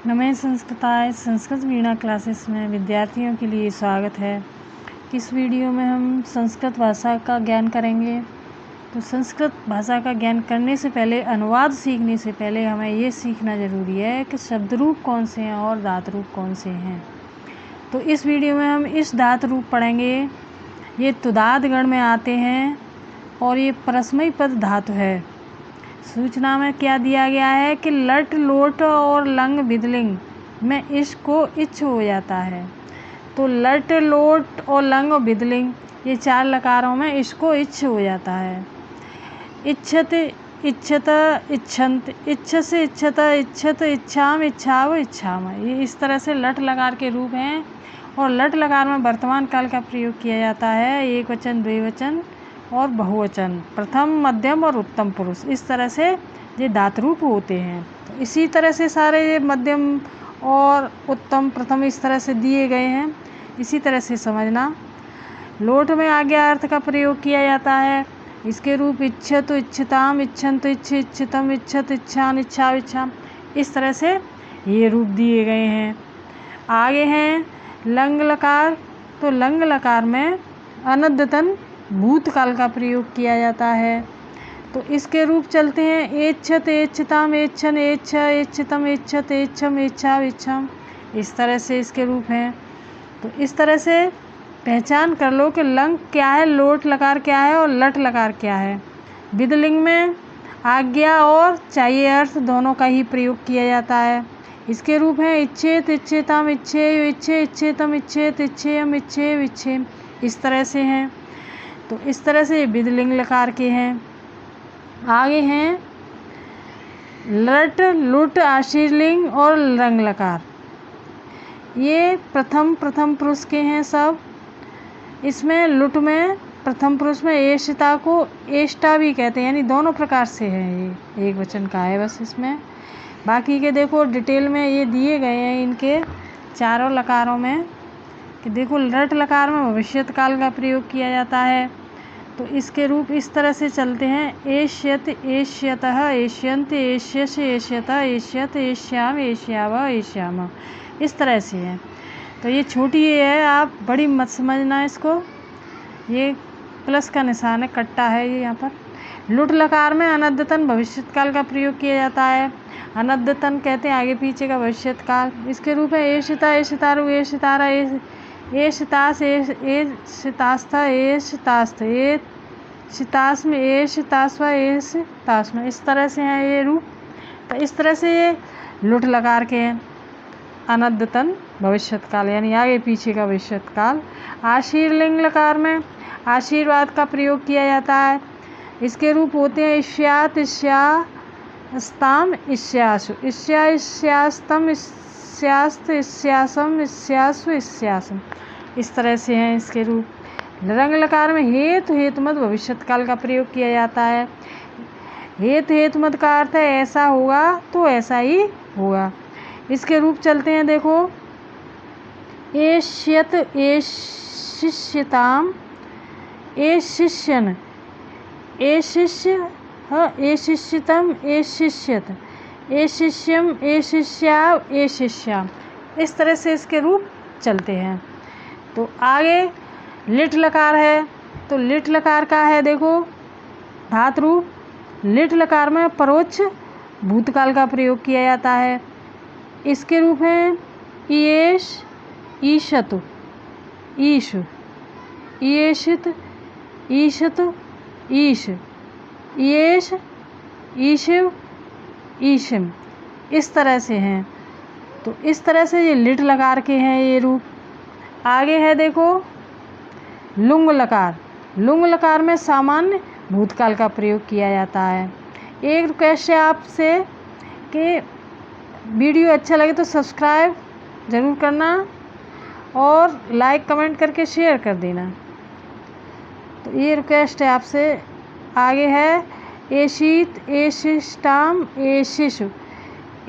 नमः संस्कृताय संस्कृत वीणा क्लासेस में विद्यार्थियों के लिए स्वागत है। इस वीडियो में हम संस्कृत भाषा का ज्ञान करेंगे। तो संस्कृत भाषा का ज्ञान करने से पहले, अनुवाद सीखने से पहले हमें ये सीखना ज़रूरी है कि शब्द रूप कौन से हैं और धातु रूप कौन से हैं। तो इस वीडियो में हम इस धातु रूप पढ़ेंगे। ये तुदाद गण में आते हैं और ये परस्मयी पद धातु है। सूचना में क्या दिया गया है कि लट लोट और लंग बिदलिंग में इसको इच्छ हो जाता है। तो लट लोट और लंग और बिदलिंग ये चार लकारों में इसको इच्छ हो जाता है। इच्छत इच्छत इच्छन्त, इच्छ से इच्छत इच्छत इच्छाम इच्छाव इच्छाम, ये इस तरह से लट लकार के रूप हैं। और लट लकार में वर्तमान काल का प्रयोग किया जाता है, एक वचन द्विवचन और बहुवचन, प्रथम मध्यम और उत्तम पुरुष, इस तरह से ये धातु रूप होते हैं। तो इसी तरह से सारे ये मध्यम और उत्तम प्रथम इस तरह से दिए गए हैं, इसी तरह से समझना। लोट में आज्ञा अर्थ का प्रयोग किया जाता है। इसके रूप इच्छत इच्छताम इच्छन्त इच्छ इच्छितम इच्छत इच्छान इच्छा इच्छा, इस तरह से ये रूप दिए गए हैं। आगे हैं लंग लकार। तो लंग लकार में अनद्यतन भूतकाल का प्रयोग किया जाता है। तो इसके रूप चलते हैं एच्छत एच्छताम एच्छन एच्छ एच्छतम एच्छत एच्छम एच्छा इच्छम, इस तरह से इसके रूप हैं। तो इस तरह से पहचान कर लो कि लंग क्या है, लोट लकार क्या है और लट लकार क्या है। विदलिंग में आज्ञा और चाहिए अर्थ दोनों का ही प्रयोग किया जाता है। इसके रूप हैं इच्छेत इच्छेतम इच्छे इच्छे इच्छेतम इच्छेत इच्छेयम इच्छे इच्छेम, इस तरह से हैं। तो इस तरह से विदलिंग लकार के हैं। आगे हैं लट लुट आशीर्लिंग और लंग लकार। ये प्रथम पुरुष के हैं सब। इसमें लुट में प्रथम पुरुष में एशिता को एष्टा भी कहते हैं, यानी दोनों प्रकार से है, ये एक वचन का है बस इसमें। बाकी के देखो डिटेल में ये दिए गए हैं इनके चारों लकारों में कि देखो लट लकार में भविष्यत काल का प्रयोग किया जाता है। तो इसके रूप इस तरह से चलते हैं एष्यत एष्यतः एष्यन्त एष्यस एष्यत एष्यत एष्याम एष्याव एष्याम, इस तरह से है। तो ये छोटी है, आप बड़ी मत समझना इसको। ये प्लस का निशान है, कट्टा है ये यहाँ पर। लुट लकार में अनद्यतन भविष्यत काल का प्रयोग किया जाता है। अनद्यतन कहते हैं आगे पीछे का भविष्यत काल। इसके रूप है एशिता एशितारु एशितारा एशितास एशितास्थ एशितास्थ एशितास्म एशितास्व एशितास्म, इस तरह से हैं ये रूप। तो इस तरह से ये लुट लकार के हैं। अनद्यतन भविष्यत काल यानी आगे पीछे का भविष्यत काल। आशीर्लिंग लकार में आशीर्वाद का प्रयोग किया जाता है। इसके रूप होते हैं इष्यात इष्यास्ताम इष्यासु इष्या इष्यास्तम इष्यास्त इष्यासम इष्यासु इष्यासम, इस तरह से हैं इसके रूप। रंग लकार में हेतु हेतुमत भविष्यत काल का प्रयोग किया जाता है। हेतु हेतुमत का अर्थ है ऐसा होगा तो ऐसा ही होगा। इसके रूप चलते हैं देखो एष्यत एशिष्यताम एशिष्यन एशिष्य एशिष्यतम एशिष्यत एशिष्यम एशिष्याव एशिष्याम, इस तरह से इसके रूप चलते हैं। तो आगे लिट लकार है। तो लिट लकार का है देखो धातु रूप। लिट लकार में परोक्ष भूतकाल का प्रयोग किया जाता है। इसके रूप हैं ईश ईशतु ईशु ईशित ईशतु ईश ईश ईशिव ईशिम, इस तरह से हैं। तो इस तरह से ये लिट लकार के हैं ये रूप। आगे है देखो लुंग लकार। लुंग लकार में सामान्य भूतकाल का प्रयोग किया जाता है। एक रिक्वेस्ट है आपसे कि वीडियो अच्छा लगे तो सब्सक्राइब ज़रूर करना और लाइक कमेंट करके शेयर कर देना। तो ये रिक्वेस्ट है आपसे। आगे है एशीत एशिष्टाम एशिशु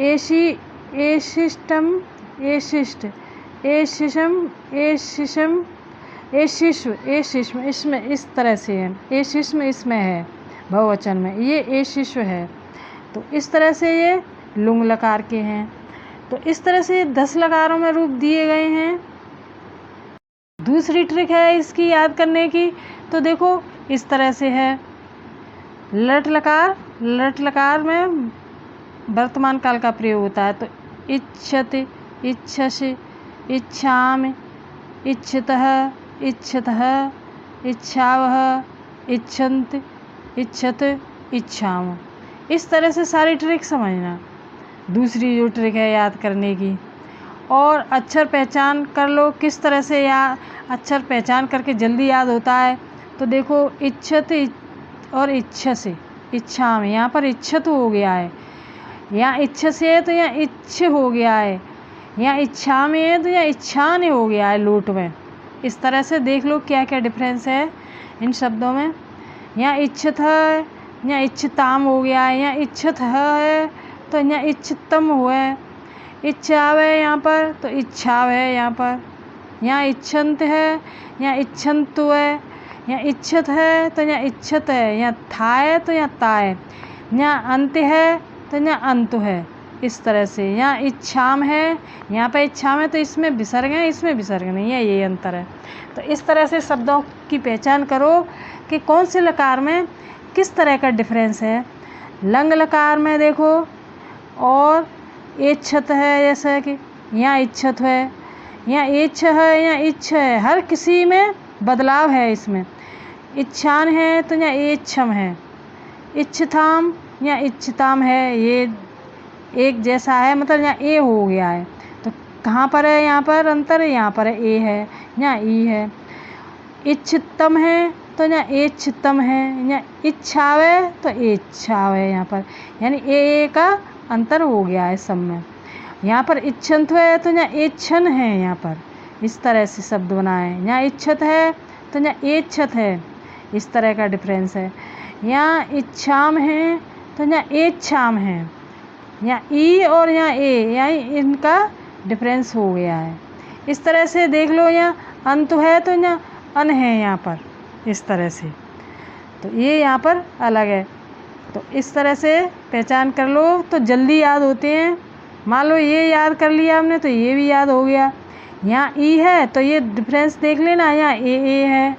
एशी एशिष्टम एशिष्ट एशिशम एशिशम एशिष्व एशिष्म, इसमें इस तरह से है। एशिष्म इसमें है बहुवचन में, ये एशिष्व है। तो इस तरह से ये लुंग लकार के हैं। तो इस तरह से 10 लकारों में रूप दिए गए हैं। दूसरी ट्रिक है इसकी याद करने की, तो देखो इस तरह से है। लट लकार में वर्तमान काल का प्रयोग होता है। तो इच्छति, इच्छसि, इच्छामि, इच्छतः, इच्छतः, इच्छावः, इच्छन्ति, इच्छत, इच्छाम। इस तरह से सारी ट्रिक समझना। दूसरी जो ट्रिक है याद करने की, और अक्षर पहचान कर लो किस तरह से अक्षर पहचान करके जल्दी याद होता है। तो देखो इच्छत और इच्छा से, इच्छा में यहाँ पर इच्छत हो गया है, यहाँ इच्छा से है तो यहाँ इच्छ हो गया है, यहाँ इच्छा में है तो यहाँ इच्छान हो गया है लोट में। इस तरह से देख लो क्या क्या डिफरेंस है इन शब्दों में। यहाँ इच्छत है, यहाँ इच्छताम हो गया है, यहाँ इच्छत है तो यहाँ इच्छतम हुआ है। इच्छाव है यहाँ पर तो इच्छाव है यहाँ पर। यहाँ इच्छन्त है, यहाँ इच्छन्तु है, यहाँ इच्छत है तो यहाँ इच्छत है, यहाँ था है तो यहाँ ता है, यहाँ अंत है तो यहाँ अंत है। इस तरह से यहाँ इच्छाम है, यहाँ पर इच्छाम है तो इसमें विसर्ग है, इसमें विसर्ग नहीं है, ये अंतर है। तो इस तरह से शब्दों की पहचान करो कि कौन से लकार में किस तरह का डिफरेंस है। लंग लकार में देखो और इच्छत है, जैसे कि यहाँ इच्छत है, यहाँ इच्छ है, यहाँ इच्छ है, हर किसी में बदलाव है इसमें। इच्छान है तो यहाँ इच्छम है, इच्छताम यहाँ इच्छताम है, ये एक जैसा है, मतलब यहाँ ए हो गया है। तो कहाँ पर है यहाँ पर अंतर है, यहाँ पर ए है, यहाँ ई है। इच्छतम है तो यहाँ इच्छतम है, यहाँ इच्छाव है तो इच्छाव है यहाँ पर, यानी ए का अंतर हो गया है सब में। यहाँ पर इच्छन्त है तो यहाँ इच्छन है यहाँ पर। इस तरह से शब्द बनाए। यहाँ इच्छत है तो यहाँ इच्छत है, इस तरह का डिफरेंस है। यहाँ इच्छाम है तो यहाँ इच्छाम है, यहाँ ई और यहाँ ए, यहाँ इनका डिफरेंस हो गया है। इस तरह से देख लो। यहाँ अंत है तो यहाँ अन है यहाँ पर, इस तरह से। तो ये यहाँ पर अलग है। तो इस तरह से पहचान कर लो तो जल्दी याद होते हैं। मान लो ये याद कर लिया हमने तो ये भी याद हो गया। यहाँ ई है तो ये डिफरेंस देख लेना, यहाँ ए है।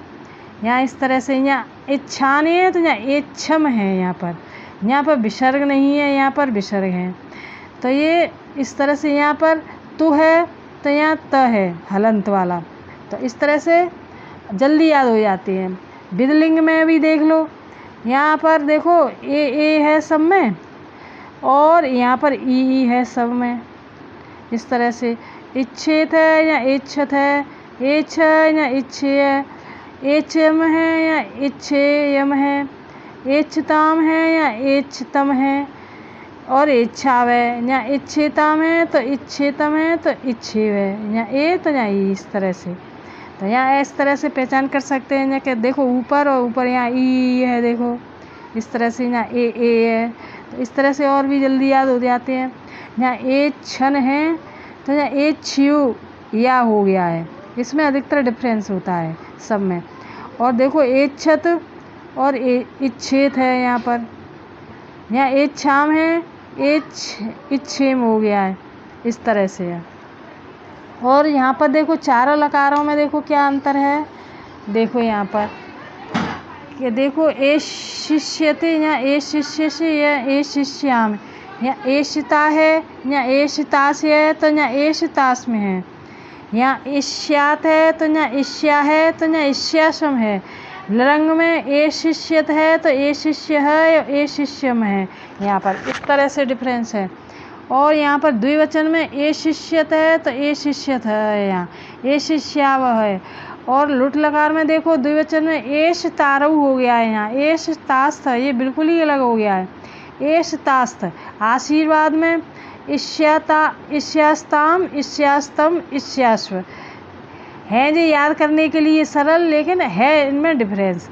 यहाँ इस तरह से यहाँ इच्छा नहीं है तो यहाँ इच्छम है यहाँ पर विसर्ग नहीं है, यहाँ पर विसर्ग है। तो ये इस तरह से यहाँ पर तु है तो यहाँ त है हलंत वाला। तो इस तरह से जल्दी याद हो जाती है। विदलिंग में भी देख लो, यहाँ पर देखो ए है सब में और यहाँ पर ई है सब में। इस तरह से इच्छित है या इच्छत है, इच्छ है या इच्छे है, इच्छम है या इच्छेयम है, इच्छताम है या इच्छतम है, और इच्छाव है या इच्छेताम है तो इच्छेतम है तो इच्छेव है, या ए तो या ई। इस तरह से तो यहाँ इस तरह से पहचान कर सकते हैं। कि देखो ऊपर और ऊपर यहाँ ई है, देखो इस तरह से यहाँ ए है। तो इस तरह से और भी जल्दी याद हो जाते हैं। यहाँ ए छन है तो यहाँ ए छियु या हो गया है, इसमें अधिकतर डिफरेंस होता है सब में। और देखो इच्छत और इच्छेत है यहाँ पर, यहाँ इच्छाम है इच्छेम हो गया है, इस तरह से है। और यहाँ पर देखो चारों लकारों में देखो क्या अंतर है। देखो यहाँ पर कि देखो ए शिष्यते, यहाँ ए शिष्य से या ए शिष्याम, यहाँ एशिता है या एशितास है तो यहाँ एशितास में है। यहाँ ईश्यात है तो यहाँ ईश्या है तो यहाँ ईश्यासम है। लरंग में ए शिष्यत है तो ए शिष्य है या ए शिष्यम है, यहाँ पर इस तरह से डिफरेंस है। और यहाँ पर द्विवचन में ए शिष्यत है तो ए शिष्यत है, यहाँ ए शिष्याव है। और लुट लकार में देखो द्विवचन में एश तारव हो गया है, यहाँ एश तास्थ है, ये बिल्कुल ही अलग हो गया है, एश तास्थ। आशीर्वाद में इष्यास्ताम इष्यास्तम इष्यास्व है जी, याद करने के लिए सरल, लेकिन है इनमें डिफरेंस।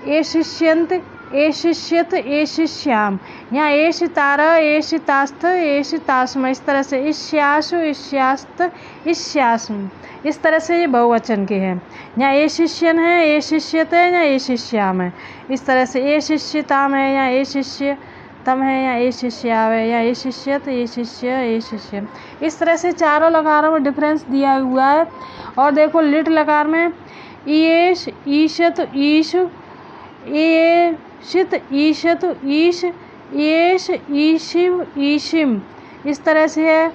ए शिष्यंत ए शिष्यत ए शिष्याम, यहाँ एश तारा एश तास्थ एश तास्म। इस तरह से इष्यासु इष्यास्त इष्यास्म, इस तरह से ये बहुवचन के हैं। यहाँ ए शिष्यन है ए शिष्यत है या ए शिष्याम है, इस तरह से ए शिष्यताम है या ए शिष्य तम है या ए शिष्याव है या ए शिष्यत ए शिष्य ए शिष्य। इस तरह से चारों लकारों में डिफरेंस दिया हुआ है। और देखो लिट लकार में ईश ईशत ईश एशित ईशत ईश एश ईशिव ईशिम, इस तरह से है।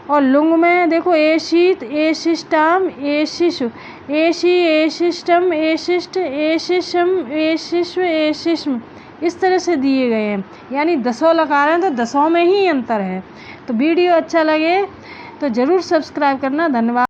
और लुंग में देखो एशीत एशिष्टाम एशिशु एशी एशिष्टम एशिष्ट एशिशम एशिश्व एशिष्म, इस तरह से दिए गए हैं। यानी 10 लकार हैं तो 10 में ही अंतर है। तो वीडियो अच्छा लगे तो ज़रूर सब्सक्राइब करना। धन्यवाद।